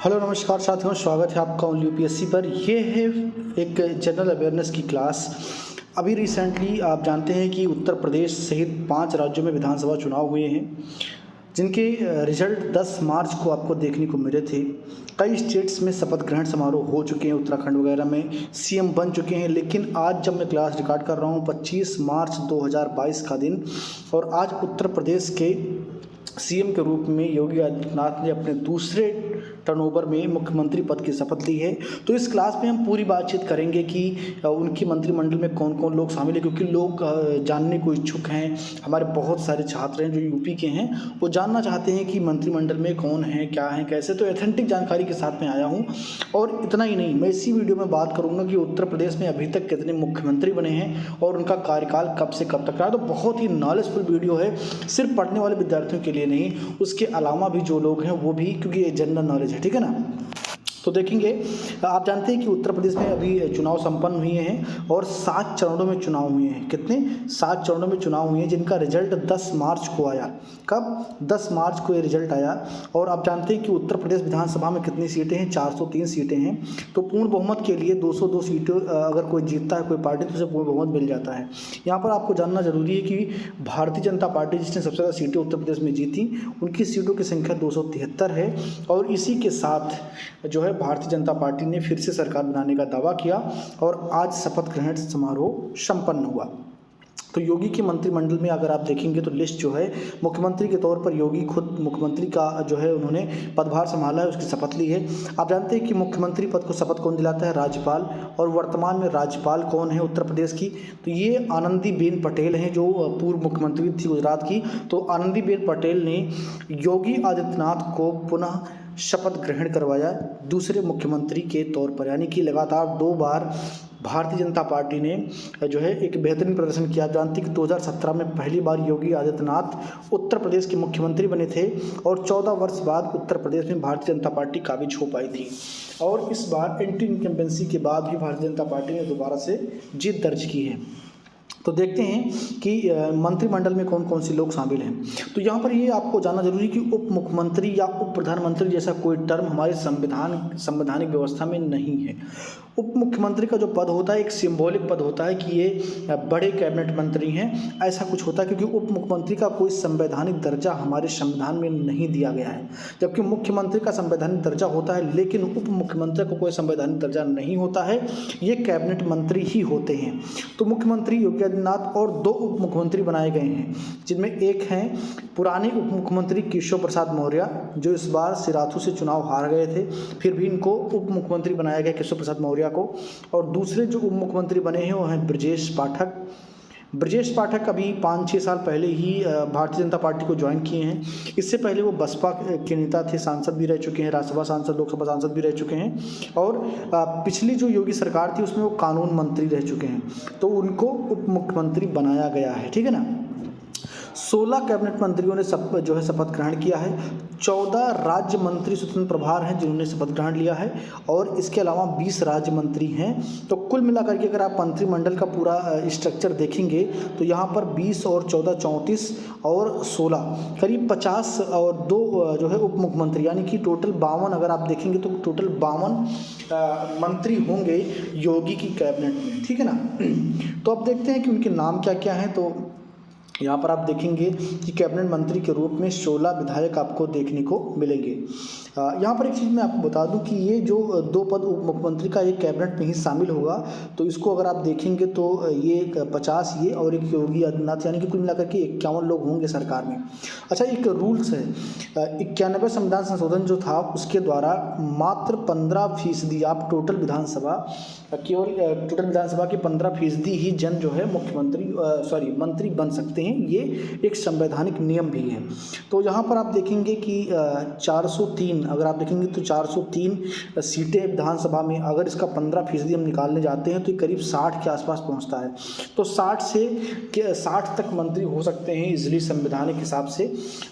Hello नमस्कार साथियों, स्वागत है आपका ओनली यूपीएससी पर। ये है एक जनरल अवेयरनेस की क्लास। अभी रिसेंटली आप जानते हैं कि उत्तर प्रदेश सहित 5 राज्यों में विधानसभा चुनाव हुए हैं, जिनके रिजल्ट 10 मार्च को आपको देखने को मिले थे। कई स्टेट्स में शपथ ग्रहण समारोह हो चुके हैं, उत्तराखंड वगैरह में सीएम बन चुके हैं। लेकिन आज जब मैं क्लास रिकॉर्ड कर रहा हूँ 25 मार्च 2022 का दिन, और आज उत्तर प्रदेश के सीएम के रूप में योगी आदित्यनाथ ने अपने दूसरे टर्नओवर में मुख्यमंत्री पद की शपथ ली है। तो इस क्लास में हम पूरी बातचीत करेंगे कि उनकी मंत्रिमंडल में कौन कौन लोग शामिल हैं, क्योंकि लोग जानने को इच्छुक हैं। हमारे बहुत सारे छात्र हैं जो यूपी के हैं, वो जानना चाहते हैं कि मंत्रिमंडल में कौन है, क्या है, कैसे। तो ऑथेंटिक जानकारी के साथ में आया हूँ। और इतना ही नहीं, मैं इसी वीडियो में बात करूँगा कि उत्तर प्रदेश में अभी तक कितने मुख्यमंत्री बने हैं और उनका कार्यकाल कब से कब तक रहा। तो बहुत ही नॉलेजफुल वीडियो है, सिर्फ पढ़ने वाले विद्यार्थियों के लिए नहीं, उसके अलावा भी जो लोग हैं वो भी, क्योंकि ये जनरल नॉलेज है, ठीक है ना। तो देखेंगे, आप जानते हैं कि उत्तर प्रदेश में अभी चुनाव संपन्न हुए हैं और 7 चरणों में चुनाव हुए हैं। कितने? 7 चरणों में चुनाव हुए हैं, जिनका रिजल्ट 10 मार्च को आया। कब? 10 मार्च को ये रिजल्ट आया। और आप जानते हैं कि उत्तर प्रदेश विधानसभा में कितनी सीटें हैं? 403 सीटें हैं। तो पूर्ण बहुमत के लिए 202 सीटें अगर कोई जीतता है, कोई पार्टी, तो उसे पूर्ण बहुमत मिल जाता है। यहाँ पर आपको जानना जरूरी है कि भारतीय जनता पार्टी, जिसने सबसे ज़्यादा सीटें उत्तर प्रदेश में जीती, उनकी सीटों की संख्या 273 है। और इसी के साथ जो है भारतीय जनता पार्टी ने फिर से सरकार बनाने का दावा किया और आज शपथ ग्रहण समारोह संपन्न हुआ। तो योगी के मंत्रिमंडल में अगर आप देखेंगे तो लिस्ट जो है, मुख्यमंत्री के तौर पर योगी खुद मुख्यमंत्री का जो है उन्होंने पदभार संभाला है, उसकी शपथ ली है। आप जानते हैं कि मुख्यमंत्री पद को शपथ कौन दिलाता है? राज्यपाल। और वर्तमान में राज्यपाल कौन है उत्तर प्रदेश की? तो ये आनंदीबेन पटेल हैं, जो पूर्व मुख्यमंत्री थी गुजरात की। तो आनंदीबेन पटेल ने योगी आदित्यनाथ को पुनः शपथ ग्रहण करवाया दूसरे मुख्यमंत्री के तौर पर, यानी कि लगातार 2 बार भारतीय जनता पार्टी ने जो है एक बेहतरीन प्रदर्शन किया। जानती कि 2017 में पहली बार योगी आदित्यनाथ उत्तर प्रदेश के मुख्यमंत्री बने थे और 14 वर्ष बाद उत्तर प्रदेश में भारतीय जनता पार्टी काबिज हो पाई थी। और इस बार एंटी इनकम्बेंसी के बाद भी भारतीय जनता पार्टी ने दोबारा से जीत दर्ज की है। तो देखते हैं कि मंत्रिमंडल में कौन कौन से लोग शामिल हैं। तो यहाँ पर ये आपको जानना जरूरी है कि उप मुख्यमंत्री या उप प्रधानमंत्री जैसा कोई टर्म हमारे संवैधानिक व्यवस्था में नहीं है। उप मुख्यमंत्री का जो पद होता है एक सिंबॉलिक पद होता है कि ये बड़े कैबिनेट मंत्री हैं, ऐसा कुछ होता है, क्योंकि उप मुख्यमंत्री का कोई संवैधानिक दर्जा हमारे संविधान में नहीं दिया गया है। जबकि मुख्यमंत्री का संवैधानिक दर्जा होता है, लेकिन उप मुख्यमंत्री को कोई संवैधानिक दर्जा नहीं होता है, ये कैबिनेट मंत्री ही होते हैं। तो मुख्यमंत्री योगी आदित्यनाथ और 2 उप मुख्यमंत्री बनाए गए हैं, जिनमें एक हैं पुराने उप मुख्यमंत्री केशव प्रसाद मौर्य, जो इस बार सिराथू से चुनाव हार गए थे, फिर भी इनको उप मुख्यमंत्री बनाया गया केशव प्रसाद मौर्य को। और दूसरे जो उप मुख्यमंत्री बने हैं वो हैं ब्रजेश पाठक। ब्रजेश पाठक अभी 5-6 साल पहले ही भारतीय जनता पार्टी को ज्वाइन किए हैं। इससे पहले वो बसपा के नेता थे, सांसद भी रह चुके हैं, राज्यसभा सांसद, लोकसभा सांसद भी रह चुके हैं। और पिछली जो योगी सरकार थी उसमें वो कानून मंत्री रह चुके हैं, तो उनको उप मुख्यमंत्री बनाया गया है, ठीक है ना। 16 कैबिनेट मंत्रियों ने जो है शपथ ग्रहण किया है। 14 राज्य मंत्री स्वतंत्र प्रभार हैं जिन्होंने शपथ ग्रहण लिया है, और इसके अलावा 20 राज्य मंत्री हैं। तो कुल मिलाकर के अगर आप मंत्रिमंडल का पूरा स्ट्रक्चर देखेंगे तो यहाँ पर 20 और 14 34 और 16 करीब 50 और 2 जो है उप मुख्यमंत्री, यानी कि टोटल 52। अगर आप देखेंगे तो टोटल 52 मंत्री होंगे योगी की कैबिनेट में, ठीक है ना। तो अब देखते हैं कि उनके नाम क्या क्या हैं। तो यहाँ पर आप देखेंगे कि कैबिनेट मंत्री के रूप में 16 विधायक आपको देखने को मिलेंगे। यहाँ पर एक चीज़ मैं आपको बता दूं कि ये जो 2 पद उप मुख्यमंत्री का एक कैबिनेट में ही शामिल होगा, तो इसको अगर आप देखेंगे तो ये 50 ये और एक योगी आदित्यनाथ, यानी कि कुल मिलाकर के 51 लोग होंगे सरकार में। अच्छा, एक रूल्स है, 91 संविधान संशोधन जो था उसके द्वारा मात्र 15% आप टोटल विधानसभा के 15% ही जन जो है मंत्री बन सकते हैं। ये एक संवैधानिक नियम भी है। तो यहाँ पर आप देखेंगे कि 403, अगर आप देखेंगे तो 403 सीटें विधानसभा में, अगर इसका 15% हम निकालने जाते हैं तो ये करीब 60 के आसपास पहुँचता है। तो 60 तक मंत्री हो सकते हैं इजली संवैधानिक हिसाब से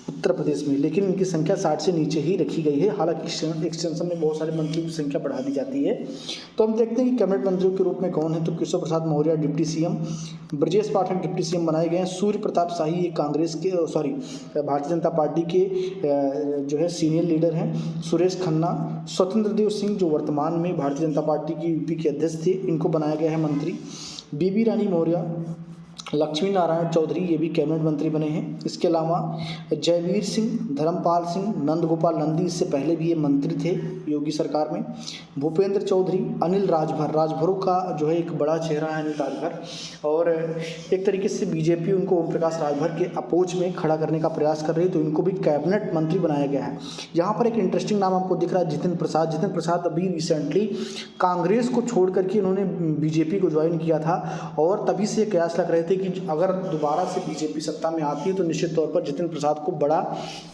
उत्तर प्रदेश में, लेकिन इनकी संख्या 60 से नीचे ही रखी गई है। हालांकि एक्सटेंशन में बहुत सारे मंत्रियों की संख्या बढ़ा दी जाती है। तो हम देखते हैं कि कैबिनेट मंत्रियों के रूप में कौन है। तो Keshav Prasad Maurya deputy CM, Brajesh Pathak deputy CM बनाए गए हैं। सूर्य प्रताप शाही ये भारतीय जनता पार्टी के जो है सीनियर लीडर हैं। सुरेश खन्ना। स्वतंत्र देव सिंह जो वर्तमान में भारतीय जनता पार्टी की यूपी के अध्यक्ष थे, इनको बनाया गया है मंत्री। बीबी रानी मौर्य, लक्ष्मी नारायण चौधरी, ये भी कैबिनेट मंत्री बने हैं। इसके अलावा जयवीर सिंह, धर्मपाल सिंह, नंदगोपाल नंदी, इससे पहले भी ये मंत्री थे योगी सरकार में। भूपेंद्र चौधरी, अनिल राजभर, राजभरों का जो है एक बड़ा चेहरा है अनिल राजभर, और एक तरीके से बीजेपी उनको ओम प्रकाश राजभर के अपोज में खड़ा करने का प्रयास कर रही है, तो इनको भी कैबिनेट मंत्री बनाया गया है। यहाँ पर एक इंटरेस्टिंग नाम आपको दिख रहा है, जितिन प्रसाद। जितिन प्रसाद अभी रिसेंटली कांग्रेस को छोड़ करके इन्होंने बीजेपी को ज्वाइन किया था, और तभी से ये कयास लग रहे थे कि अगर दोबारा से बीजेपी सत्ता में आती है तो निश्चित तौर पर जितिन प्रसाद को बड़ा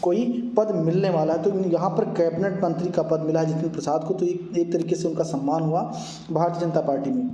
कोई पद मिलने वाला है। तो यहाँ पर कैबिनेट मंत्री का पद मिला है जितिन प्रसाद को, तो एक तरीके से उनका सम्मान हुआ भारतीय जनता पार्टी में।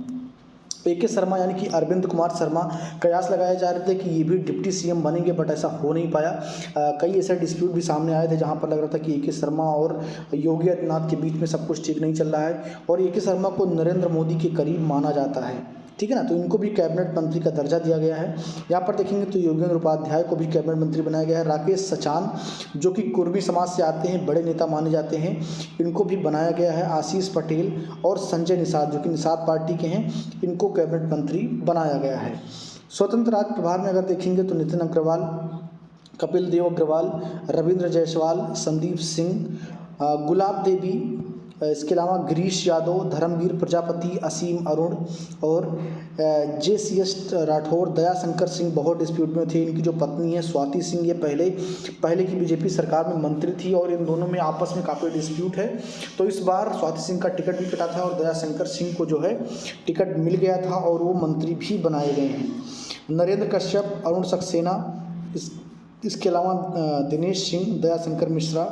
पीके शर्मा यानी कि अरविंद कुमार शर्मा, कयास लगाए जा रहे थे कि ये भी डिप्टी सीएम बनेंगे, बट ऐसा हो नहीं पाया। कई ऐसे डिस्प्यूट भी सामने आए थे जहां पर लग रहा था कि पीके शर्मा और योगी आदित्यनाथ के बीच में सब कुछ ठीक नहीं चल रहा है, और पीके शर्मा को नरेंद्र मोदी के करीब माना जाता है, ठीक है ना, तो इनको भी कैबिनेट मंत्री का दर्जा दिया गया है। यहाँ पर देखेंगे तो योगेंद्र उपाध्याय को भी कैबिनेट मंत्री बनाया गया है। राकेश सचान जो कि कुर्मी समाज से आते हैं, बड़े नेता माने जाते हैं, इनको भी बनाया गया है। आशीष पटेल और संजय निषाद जो कि निषाद पार्टी के हैं, इनको कैबिनेट मंत्री बनाया गया है। स्वतंत्र राज प्रभार में अगर देखेंगे तो नितिन अग्रवाल, कपिल देव अग्रवाल, रविंद्र जायसवाल, संदीप सिंह, गुलाब देवी, इसके अलावा गिरीश यादव, धर्मवीर प्रजापति, असीम अरुण और JCS राठौर, दयाशंकर सिंह बहुत डिस्प्यूट में थे। इनकी जो पत्नी है स्वाति सिंह, ये पहले की बीजेपी सरकार में मंत्री थी, और इन दोनों में आपस में काफ़ी डिस्प्यूट है। तो इस बार स्वाति सिंह का टिकट भी कटा था और दयाशंकर सिंह को जो है टिकट मिल गया था, और वो मंत्री भी बनाए गए हैं। नरेंद्र कश्यप, अरुण सक्सेना, इसके अलावा दिनेश सिंह, दयाशंकर मिश्रा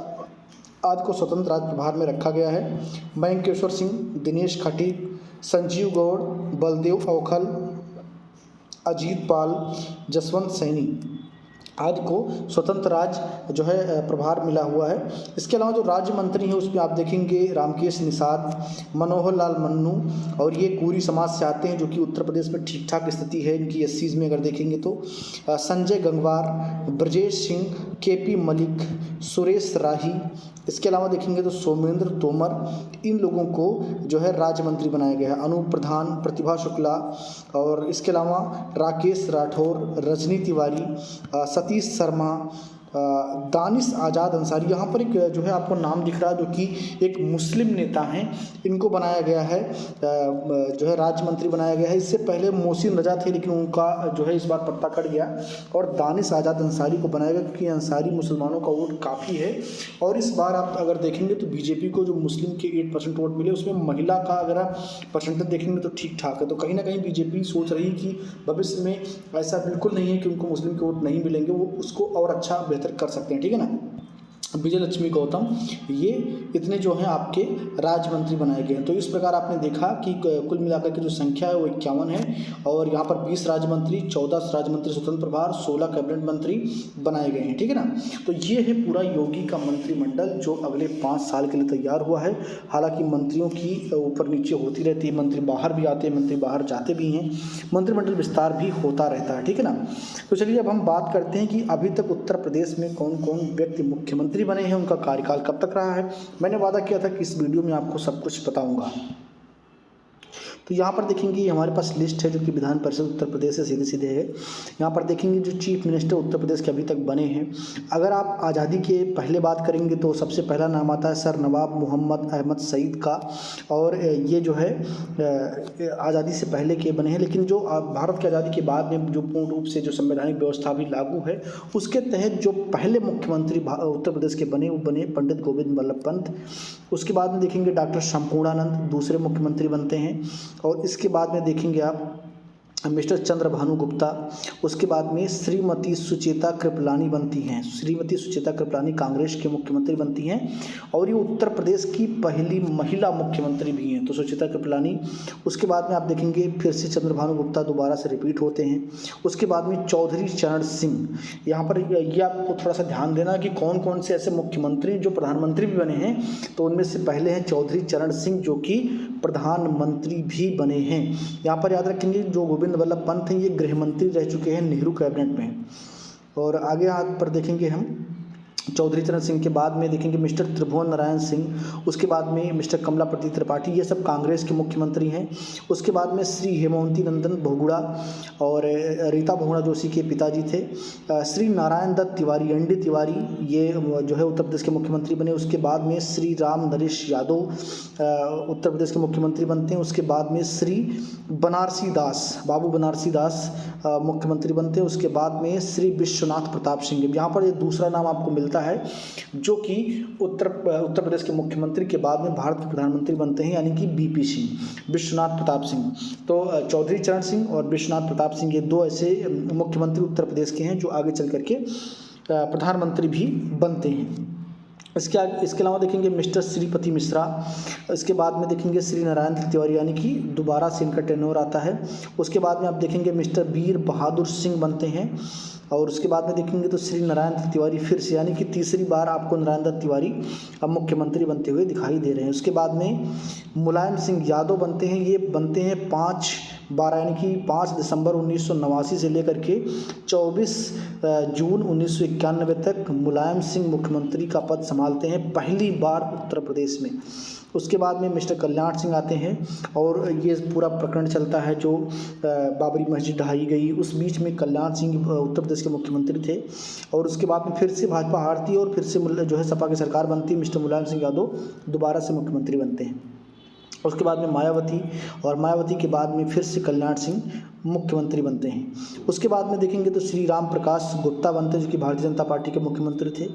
आदि को स्वतंत्र राज प्रभार में रखा गया है। मयंकेश्वर सिंह, दिनेश खटीक, संजीव गौड़, बलदेव औखल, अजीत पाल, जसवंत सैनी आदि को स्वतंत्र राज जो है प्रभार मिला हुआ है। इसके अलावा जो राज्य मंत्री हैं उसमें आप देखेंगे रामकेश निषाद, मनोहर लाल मन्नू, और ये कुरी समाज से आते हैं जो कि उत्तर प्रदेश में ठीक ठाक स्थिति है इनकी SCs में अगर देखेंगे तो। संजय गंगवार, ब्रजेश सिंह, KP मलिक, सुरेश राही, इसके अलावा देखेंगे तो सोमेंद्र तोमर, इन लोगों को जो है राज्य मंत्री बनाया गया है। अनूप प्रधान, प्रतिभा शुक्ला, और इसके अलावा राकेश राठौर, रजनी तिवारी, सतीश शर्मा, दानिश आज़ाद अंसारी, यहाँ पर एक जो है आपको नाम दिख रहा है जो कि एक मुस्लिम नेता हैं, इनको बनाया गया है जो है राज्य मंत्री बनाया गया है। इससे पहले मोहसिन रजा थे, लेकिन उनका जो है इस बार पत्ता कट गया, और दानिश आज़ाद अंसारी को बनाया गया क्योंकि अंसारी मुसलमानों का वोट काफ़ी है। और इस बार आप अगर देखेंगे तो बीजेपी को जो मुस्लिम के 8% वोट मिले, उसमें महिला का अगर आप परसेंटेज देखेंगे तो ठीक ठाक है। तो कहीं ना कहीं बीजेपी सोच रही कि भविष्य में ऐसा बिल्कुल नहीं है कि उनको मुस्लिम के वोट नहीं मिलेंगे, वो उसको और अच्छा कर सकते हैं, ठीक है ना। विजय लक्ष्मी गौतम, ये इतने जो हैं आपके राज्य मंत्री बनाए गए हैं। तो इस प्रकार आपने देखा कि कुल मिलाकर की जो संख्या है वो 51 है, और यहाँ पर 20 राज्य मंत्री, 14 राज्य मंत्री स्वतंत्र प्रभार, 16 कैबिनेट मंत्री बनाए गए हैं, ठीक है ना। तो ये है पूरा योगी का मंत्रिमंडल जो अगले 5 साल के लिए तैयार हुआ है। हालांकि मंत्रियों की ऊपर नीचे होती रहती है, मंत्री बाहर भी आते हैं, मंत्री बाहर जाते भी हैं, मंत्रिमंडल विस्तार भी होता रहता है, ठीक है ना। तो चलिए अब हम बात करते हैं कि अभी तक उत्तर प्रदेश में कौन कौन व्यक्ति मुख्यमंत्री बने हैं, उनका कार्यकाल कब तक रहा है। मैंने वादा किया था कि इस वीडियो में आपको सब कुछ बताऊंगा। तो यहाँ पर देखेंगे हमारे पास लिस्ट है जो कि विधान परिषद उत्तर प्रदेश से सीधे सीधे है। यहाँ पर देखेंगे जो चीफ मिनिस्टर उत्तर प्रदेश के अभी तक बने हैं। अगर आप आज़ादी के पहले बात करेंगे तो सबसे पहला नाम आता है सर नवाब मोहम्मद अहमद सईद का, और ये जो है आज़ादी से पहले के बने हैं, लेकिन जो भारत की आज़ादी के बाद में जो पूर्ण रूप से जो संवैधानिक व्यवस्था भी लागू है उसके तहत जो पहले मुख्यमंत्री उत्तर प्रदेश के बने वो बने पंडित गोविंद बल्लभ पंत। उसके बाद में देखेंगे डॉक्टर शंपूर्णानंद दूसरे मुख्यमंत्री बनते हैं, और इसके बाद में देखेंगे आप मिस्टर चंद्र भानु गुप्ता। उसके बाद में श्रीमती सुचेता कृपलानी बनती हैं। श्रीमती सुचेता कृपलानी कांग्रेस के मुख्यमंत्री बनती हैं, और ये उत्तर प्रदेश की पहली महिला मुख्यमंत्री भी हैं, तो सुचेता कृपलानी। उसके बाद में आप देखेंगे फिर से चंद्र भानु गुप्ता दोबारा से रिपीट होते हैं। उसके बाद में चौधरी चरण सिंह, यहाँ पर ये आपको थोड़ा सा ध्यान देना कि कौन कौन से ऐसे मुख्यमंत्री जो प्रधानमंत्री भी बने हैं, तो उनमें से पहले हैं चौधरी चरण सिंह जो कि प्रधानमंत्री भी बने हैं। यहाँ पर याद रखेंगे जो गोविंद बल्लभ पंत हैं ये गृह मंत्री रह चुके हैं नेहरू कैबिनेट में। और आगे हाथ पर देखेंगे हम चौधरी चरण सिंह के बाद में देखेंगे मिस्टर त्रिभुवन नारायण सिंह, उसके बाद में मिस्टर कमलापति त्रिपाठी, ये सब कांग्रेस के मुख्यमंत्री हैं। उसके बाद में श्री हेमवंती नंदन बहुगुणा और रीता बहुगुणा जो उसी के पिताजी थे। श्री नारायण दत्त तिवारी, एन डी तिवारी, ये जो है उत्तर प्रदेश के मुख्यमंत्री बने। उसके बाद में श्री राम नरेश यादव उत्तर प्रदेश के मुख्यमंत्री बनते हैं। उसके बाद में श्री बनारसी दास, बाबू बनारसी दास मुख्यमंत्री बनते हैं। उसके बाद में श्री विश्वनाथ प्रताप सिंह, यहाँ पर ये दूसरा नाम आपको मिलता है जो कि उत्तर प्रदेश के मुख्यमंत्री के बाद में भारत के प्रधानमंत्री बनते हैं, यानी कि बीपी सिंह, विश्वनाथ प्रताप सिंह। तो चौधरी चरण सिंह और विश्वनाथ प्रताप सिंह ये दो ऐसे मुख्यमंत्री उत्तर प्रदेश के हैं जो आगे चल करके प्रधानमंत्री भी बनते हैं। इसके अलावा देखेंगे मिस्टर श्रीपति मिश्रा, इसके बाद में देखेंगे श्री नारायण तिवारी, यानी कि दोबारा से इनका टेन्योर आता है। उसके बाद में आप देखेंगे मिस्टर वीर बहादुर सिंह बनते हैं। और उसके बाद में देखेंगे तो श्री नारायण दत्त तिवारी फिर से, यानी कि तीसरी बार आपको नारायण दत्त तिवारी अब मुख्यमंत्री बनते हुए दिखाई दे रहे हैं। उसके बाद में मुलायम सिंह यादव बनते हैं, ये बनते हैं 5/12 यानी कि 5 दिसंबर 1989 से लेकर के 24 जून 1991 तक मुलायम सिंह मुख्यमंत्री का पद संभालते हैं पहली बार उत्तर प्रदेश में। उसके बाद में मिस्टर कल्याण सिंह आते हैं और ये पूरा प्रकरण चलता है जो बाबरी मस्जिद ढहाई गई, उस बीच में कल्याण सिंह उत्तर प्रदेश के मुख्यमंत्री थे। और उसके बाद में फिर से भाजपा हारती है और फिर से जो है सपा की सरकार बनती है, मिस्टर मुलायम सिंह यादव दोबारा से मुख्यमंत्री बनते हैं। उसके बाद में मायावती, और मायावती के बाद में फिर से कल्याण सिंह मुख्यमंत्री बनते हैं। उसके बाद में देखेंगे तो श्री राम प्रकाश गुप्ता बनते हैं जो कि भारतीय जनता पार्टी के मुख्यमंत्री थे।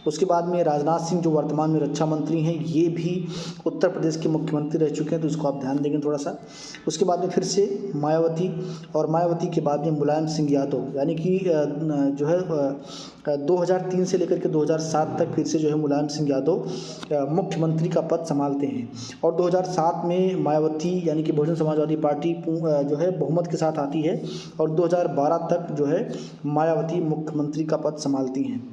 उसके बाद में राजनाथ सिंह जो वर्तमान में रक्षा मंत्री हैं, ये भी उत्तर प्रदेश के मुख्यमंत्री रह चुके हैं, तो इसको आप ध्यान देंगे थोड़ा सा। उसके बाद में फिर से मायावती, और मायावती के बाद में मुलायम सिंह यादव, यानी कि जो है 2003 से लेकर के 2007 तक फिर से जो है मुलायम सिंह यादव मुख्यमंत्री का पद संभालते हैं। और 2007 में मायावती यानी कि बहुजन समाजवादी पार्टी जो है बहुमत के साथ आती है और 2012 तक जो है मायावती मुख्यमंत्री का पद संभालती हैं।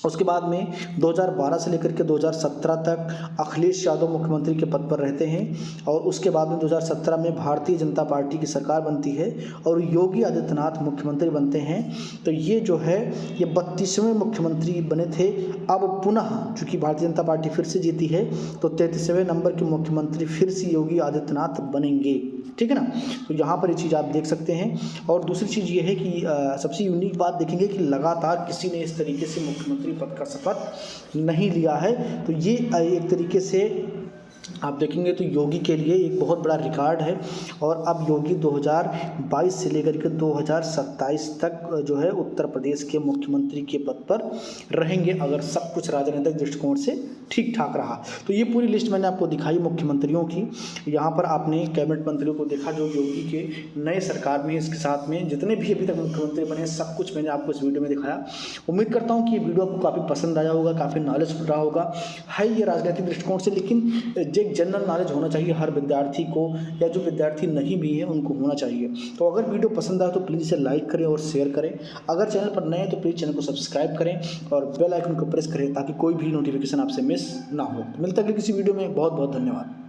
उसके बाद में 2012 से लेकर के 2017 तक अखिलेश यादव मुख्यमंत्री के पद पर रहते हैं। और उसके बाद में 2017 में भारतीय जनता पार्टी की सरकार बनती है और योगी आदित्यनाथ मुख्यमंत्री बनते हैं। तो ये जो है ये 32वें मुख्यमंत्री बने थे। अब पुनः चूँकि भारतीय जनता पार्टी फिर से जीती है तो 33वें नंबर के मुख्यमंत्री फिर से योगी आदित्यनाथ बनेंगे, ठीक है ना। तो यहाँ पर ये चीज़ आप देख सकते हैं। और दूसरी चीज़ ये है कि सबसे यूनिक बात देखेंगे कि लगातार किसी ने इस तरीके से मुख्यमंत्री पद का शपथ नहीं लिया है। तो ये एक तरीके से आप देखेंगे तो योगी के लिए एक बहुत बड़ा रिकॉर्ड है। और अब योगी 2022 से लेकर के 2027 तक जो है उत्तर प्रदेश के मुख्यमंत्री के पद पर रहेंगे, अगर सब कुछ राजनीतिक दृष्टिकोण से ठीक ठाक रहा। तो ये पूरी लिस्ट मैंने आपको दिखाई मुख्यमंत्रियों की। यहाँ पर आपने कैबिनेट मंत्रियों को देखा जो योगी के नए सरकार में, इसके साथ में जितने भी अभी तक मुख्यमंत्री बने सब कुछ मैंने आपको इस वीडियो में दिखाया। उम्मीद करता हूँ कि ये वीडियो आपको काफ़ी पसंद आया होगा, काफ़ी नॉलेजफुल रहा होगा। है ये राजनीतिक दृष्टिकोण से, लेकिन एक जनरल नॉलेज होना चाहिए हर विद्यार्थी को, या जो विद्यार्थी नहीं भी है उनको होना चाहिए। तो अगर वीडियो पसंद आए तो प्लीज़ इसे लाइक करें और शेयर करें। अगर चैनल पर नए हैं तो प्लीज़ चैनल को सब्सक्राइब करें और बेल आइकन को प्रेस करें ताकि कोई भी नोटिफिकेशन आपसे मिस ना हो। मिलता है किसी वीडियो में। बहुत बहुत धन्यवाद।